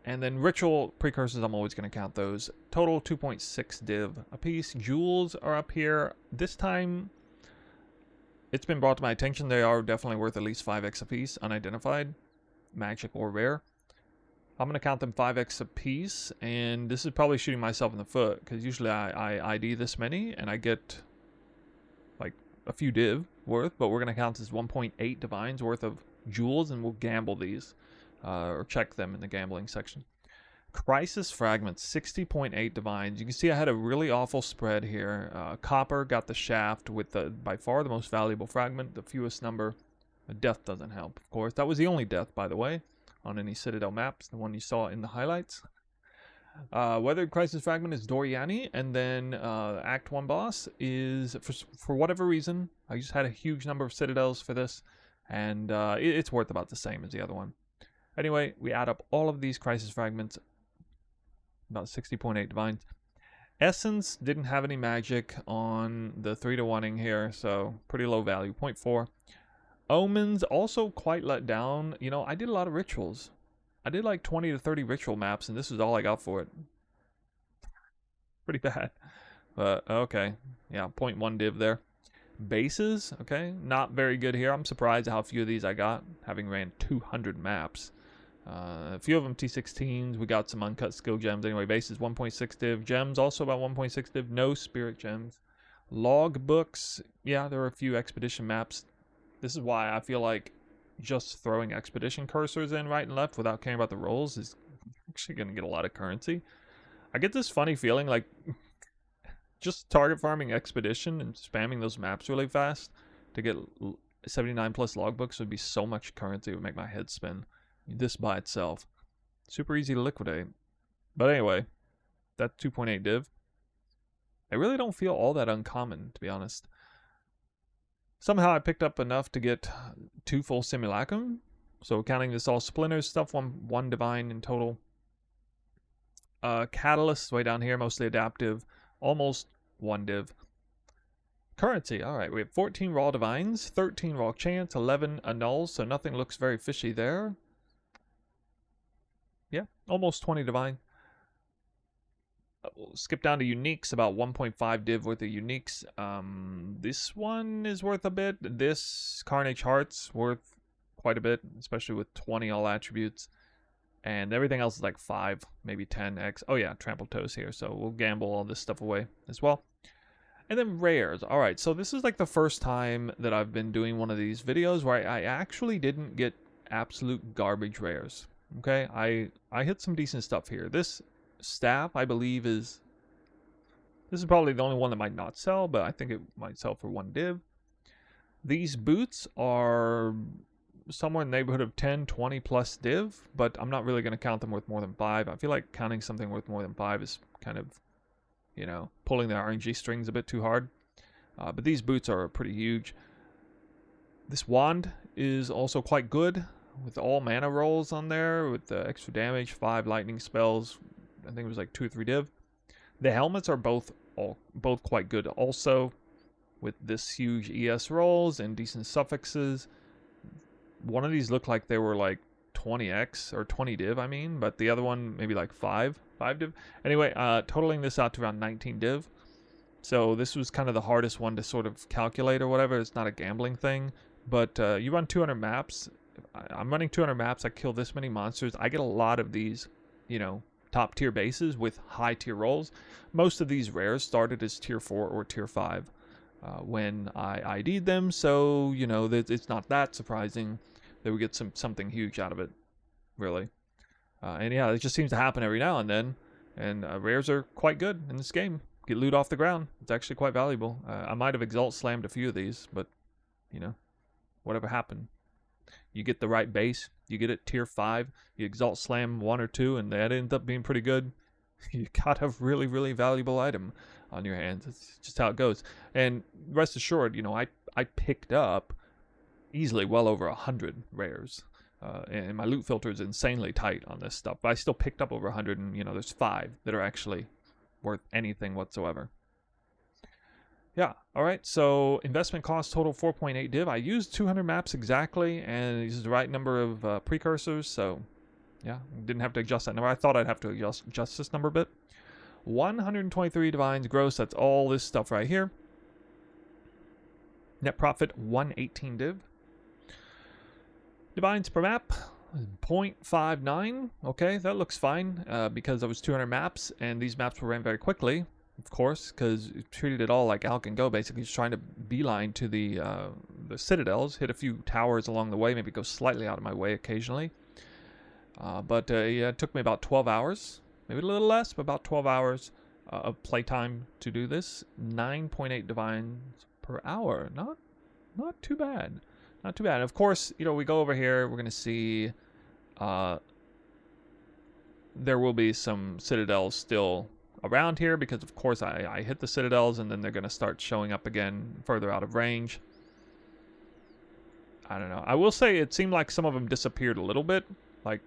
And then ritual precursors, I'm always going to count those. Total 2.6 div a piece. Jewels are up here. This time, it's been brought to my attention they are definitely worth at least 5x a piece, unidentified, magic or rare. I'm going to count them 5x a piece, and this is probably shooting myself in the foot, because usually I ID this many, and I get like a few div worth, but we're going to count this 1.8 divines worth of jewels, and we'll gamble these. Or check them in the gambling section. Crisis Fragments, 60.8 divines. You can see I had a really awful spread here. Copper got the shaft with by far the most valuable fragment, the fewest number. Death doesn't help, of course. That was the only death, by the way, on any Citadel maps, the one you saw in the highlights. Weathered Crisis Fragment is Doriani, and then Act 1 boss is, for whatever reason, I just had a huge number of Citadels for this, and it's worth about the same as the other one. Anyway, we add up all of these Crisis Fragments, about 60.8 divines. Essence didn't have any magic on the 3-to-1ing here, so pretty low value, 0.4. Omens also quite let down. You know, I did a lot of rituals. I did like 20 to 30 ritual maps, and this is all I got for it. Pretty bad. But, okay. Yeah, 0.1 div there. Bases, okay, not very good here. I'm surprised at how few of these I got, having ran 200 maps. A few of them T16s. We got some uncut skill gems. Anyway, bases 1.6 div. Gems also about 1.6 div. No spirit gems. Log books. Yeah, there are a few expedition maps. This is why I feel like just throwing expedition cursors in right and left without caring about the rolls is actually going to get a lot of currency. I get this funny feeling like just target farming expedition and spamming those maps really fast to get 79 plus logbooks would be so much currency. It would make my head spin. This by itself, super easy to liquidate. But anyway, that's 2.8 div. I really don't feel all that uncommon, to be honest. Somehow I picked up enough to get 2 full simulacrum. So counting this all splinters stuff, one divine in total. Catalysts way down here, mostly adaptive, almost 1 div. Currency, alright, we have 14 raw divines, 13 raw chance, 11 annuls, so nothing looks very fishy there. Yeah, almost 20 divine. We'll skip down to uniques, about 1.5 div worth of uniques. This one is worth a bit. This Carnage Heart's worth quite a bit, especially with 20 all attributes. And everything else is like 5, maybe 10x. Oh yeah, Trampled Toes here, so we'll gamble all this stuff away as well. And then rares. Alright, so this is like the first time that I've been doing one of these videos where I actually didn't get absolute garbage rares. Okay, I hit some decent stuff here. This staff, I believe, this is probably the only one that might not sell, but I think it might sell for 1 div. These boots are somewhere in the neighborhood of 10, 20 plus div, but I'm not really going to count them worth more than 5. I feel like counting something worth more than 5 is kind of, pulling the RNG strings a bit too hard. But these boots are pretty huge. This wand is also quite good, with all mana rolls on there, with the extra damage, 5 lightning spells. I think it was like 2 or 3 div. The helmets are both quite good also, with this huge ES rolls and decent suffixes. One of these looked like they were like 20x or 20 div, I mean, but the other one maybe like 5 div. Anyway, totaling this out to around 19 div. So this was kind of the hardest one to sort of calculate or whatever. It's not a gambling thing, but you run 200 maps I'm running 200 maps. I kill this many monsters. I get a lot of these, you know, top tier bases with high tier rolls. Most of these rares started as tier 4 or tier 5 when I ID'd them. So, you know, it's not that surprising that we get something huge out of it, really. And yeah, it just seems to happen every now and then. And rares are quite good in this game. Get loot off the ground. It's actually quite valuable. I might have Exalt slammed a few of these, but, you know, whatever happened. You get the right base. You get it tier 5. You Exalt slam 1 or 2, and that ends up being pretty good. You got a really, really valuable item on your hands. It's just how it goes. And rest assured, you know, I picked up easily well over 100 rares. And my loot filter is insanely tight on this stuff. But I still picked up over 100, and, you know, there's 5 that are actually worth anything whatsoever. Yeah, alright, so investment cost total 4.8 div. I used 200 maps exactly, and used the right number of precursors, so yeah, didn't have to adjust that number. I thought I'd have to adjust this number a bit. 123 divines gross, that's all this stuff right here. Net profit 118 div. Divines per map 0.59. Okay, that looks fine because there was 200 maps, and these maps were ran very quickly, of course, because it treated it all like Alch Go, basically just trying to beeline to the Citadels, hit a few towers along the way, maybe go slightly out of my way occasionally. But yeah, it took me about 12 hours, maybe a little less, but about 12 hours of playtime to do this. 9.8 divines per hour. Not too bad. Not too bad. Of course, you know, we go over here, we're going to see there will be some Citadels still around here because, of course, I hit the Citadels and then they're going to start showing up again further out of range. I don't know. I will say it seemed like some of them disappeared a little bit. Like,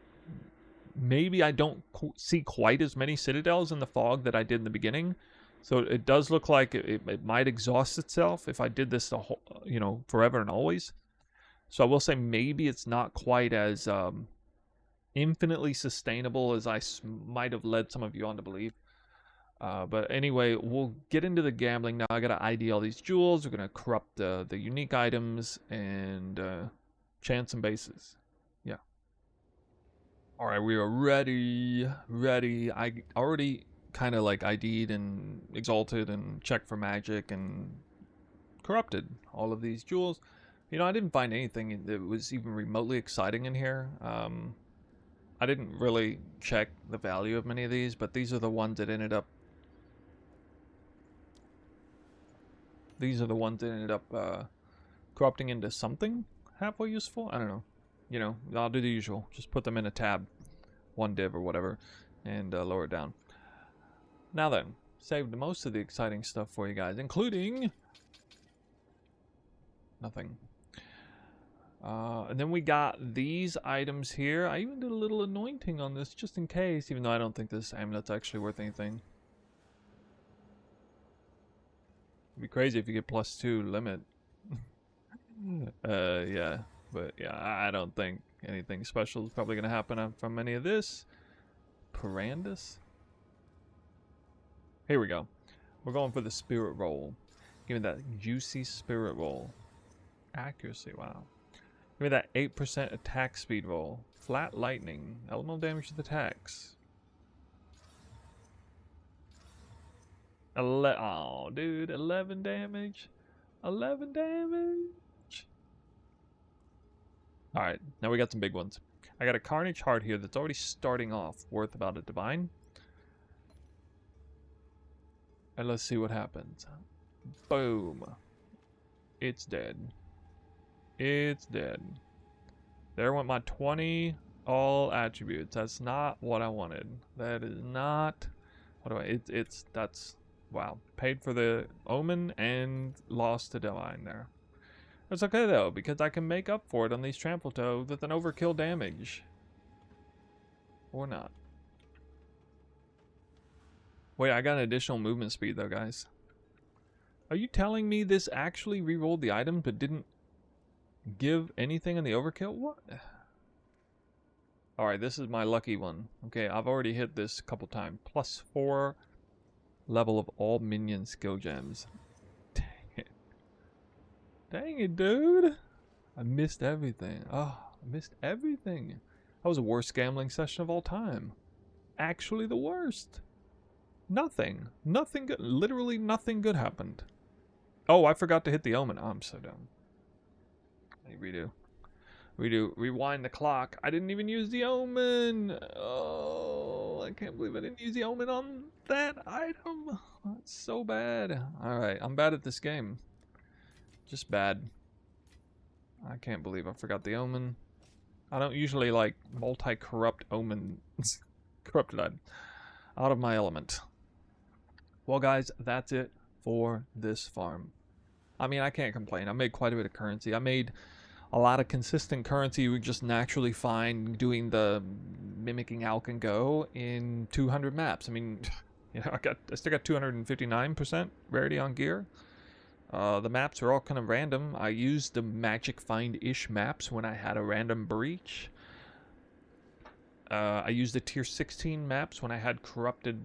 maybe I don't see quite as many Citadels in the fog that I did in the beginning. So it does look like it might exhaust itself if I did this the whole, you know, forever and always. So I will say maybe it's not quite as infinitely sustainable as I might have led some of you on to believe. But anyway, we'll get into the gambling now. I gotta ID all these jewels. We're gonna corrupt the unique items and chance some bases. Yeah. All right, we are ready. I already kind of like ID'd and exalted and checked for magic and corrupted all of these jewels. You know, I didn't find anything that was even remotely exciting in here. I didn't really check the value of many of these, but these are the ones that ended up. These are the ones that ended up corrupting into something halfway useful. I don't know. You know, I'll do the usual. Just put them in a tab, 1 div or whatever, and lower it down. Now then, saved most of the exciting stuff for you guys, including nothing. And then we got these items here. I even did a little anointing on this just in case, even though I don't think this amulet's actually worth anything. It'd be crazy if you get +2 limit. Yeah, but yeah, I don't think anything special is probably gonna happen from any of this. Parandus. Here we go. We're going for the spirit roll. Give me that juicy spirit roll. Accuracy, wow. Give me that 8% attack speed roll. Flat lightning. Elemental damage to the attacks. Oh, dude, 11 damage. 11 damage. Alright, now we got some big ones. I got a Carnage Heart here that's already starting off, worth about a divine. And let's see what happens. Boom. It's dead. It's dead. There went my 20 all attributes. That's not what I wanted. That is not what that's wow. Paid for the omen and lost the divine there. It's okay though, because I can make up for it on these trample toe with an overkill damage. Or not. Wait, I got an additional movement speed though, guys. Are you telling me this actually re-rolled the item but didn't give anything in the overkill? What? Alright, this is my lucky one. Okay, I've already hit this a couple times. +4 level of all minion skill gems. Dang it. Dang it, dude. I missed everything. Oh, I missed everything. That was the worst gambling session of all time. Actually the worst. Nothing. Nothing good. Literally nothing good happened. Oh, I forgot to hit the omen. Oh, I'm so dumb. Redo. Rewind the clock. I didn't even use the omen. Oh, I can't believe I didn't use the omen on that item. That's so bad. Alright, I'm bad at this game. Just bad. I can't believe I forgot the omen. I don't usually like multi-corrupt omens. Corrupted item. Out of my element. Well, guys, that's it for this farm. I mean, I can't complain. I made quite a bit of currency. I made a lot of consistent currency you would just naturally find doing the mimicking Alch Go in 200 maps. I mean, you know, I still got 259% rarity on gear. The maps are all kind of random. I used the magic find-ish maps when I had a random breach. I used the tier 16 maps when I had corrupted,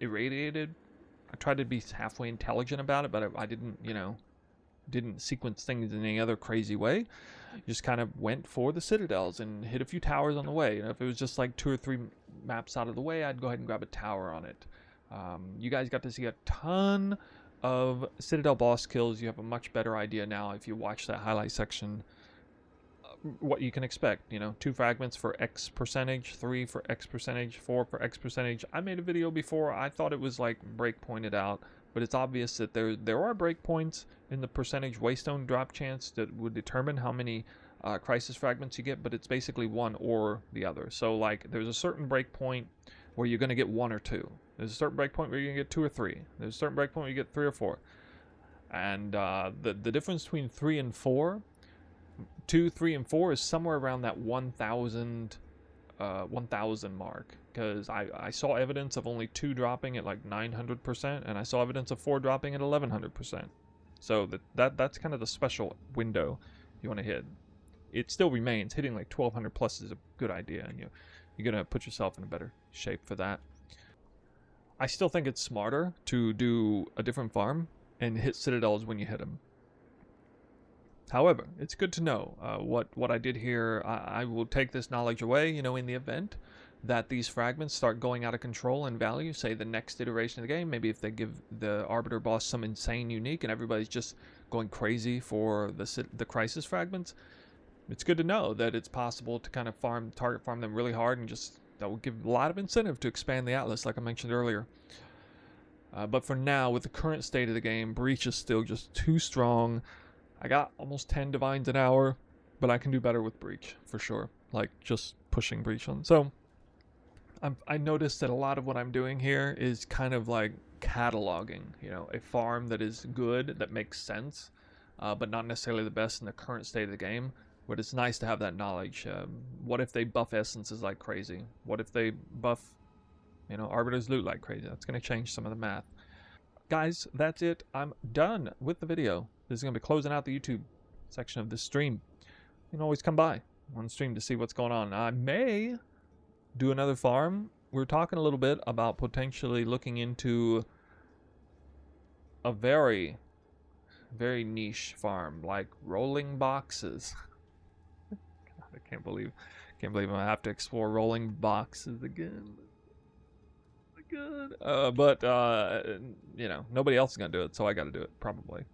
irradiated. I tried to be halfway intelligent about it, but I didn't, you know, didn't sequence things in any other crazy way. Just kind of went for the Citadels and hit a few towers on the way. You know, if it was just like 2 or 3 maps out of the way, I'd go ahead and grab a tower on it. You guys got to see a ton of Citadel boss kills. You have a much better idea now if you watch that highlight section what you can expect. You know, 2 fragments for X percentage, 3 for X percentage, 4 for X percentage. I made a video before. I thought it was like break pointed out, but it's obvious that there are breakpoints in the percentage Waystone drop chance that would determine how many crisis fragments you get, but it's basically one or the other. So like there's a certain breakpoint where you're going to get 1 or 2. There's a certain breakpoint where you're going to get 2 or 3. There's a certain breakpoint where you get 3 or 4. And the difference between 3 and 4, 2, 3, and 4 is somewhere around that 1,000 mark, because I saw evidence of only 2 dropping at like 900%, and I saw evidence of 4 dropping at 1100%. So that's kind of the special window you want to hit. It still remains hitting like 1200 plus is a good idea, and you're gonna put yourself in a better shape for that. I still think it's smarter to do a different farm and hit Citadels when you hit them. However, it's good to know what I did here. I will take this knowledge away, you know, in the event that these fragments start going out of control in value, say the next iteration of the game, maybe if they give the Arbiter boss some insane unique and everybody's just going crazy for the crisis fragments, it's good to know that it's possible to kind of target farm them really hard, and just that will give a lot of incentive to expand the Atlas, like I mentioned earlier. But for now, with the current state of the game, Breach is still just too strong. I got almost 10 Divines an hour, but I can do better with Breach, for sure. Like, just pushing Breach on. So, I noticed that a lot of what I'm doing here is kind of like cataloging, you know, a farm that is good, that makes sense, but not necessarily the best in the current state of the game. But it's nice to have that knowledge. What if they buff essences like crazy? What if they buff, you know, Arbiter's loot like crazy? That's going to change some of the math. Guys, that's it. I'm done with the video. This is going to be closing out the YouTube section of this stream. You can always come by on stream to see what's going on. I may do another farm. We're talking a little bit about potentially looking into a very, very niche farm, like rolling boxes. God, I can't believe I'm going to have to explore rolling boxes again. Good. But you know, nobody else is going to do it, so I got to do it, probably.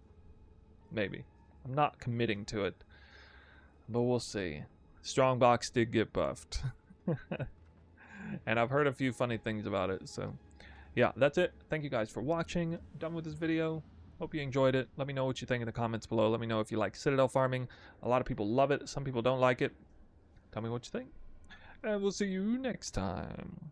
Maybe. I'm not committing to it, but we'll see. Strongbox did get buffed. And I've heard a few funny things about it, so yeah, that's it. Thank you guys for watching. Done with this video. Hope you enjoyed it. Let me know what you think in the comments below. Let me know if you like Citadel farming. A lot of people love it. Some people don't like it. Tell me what you think. And we'll see you next time.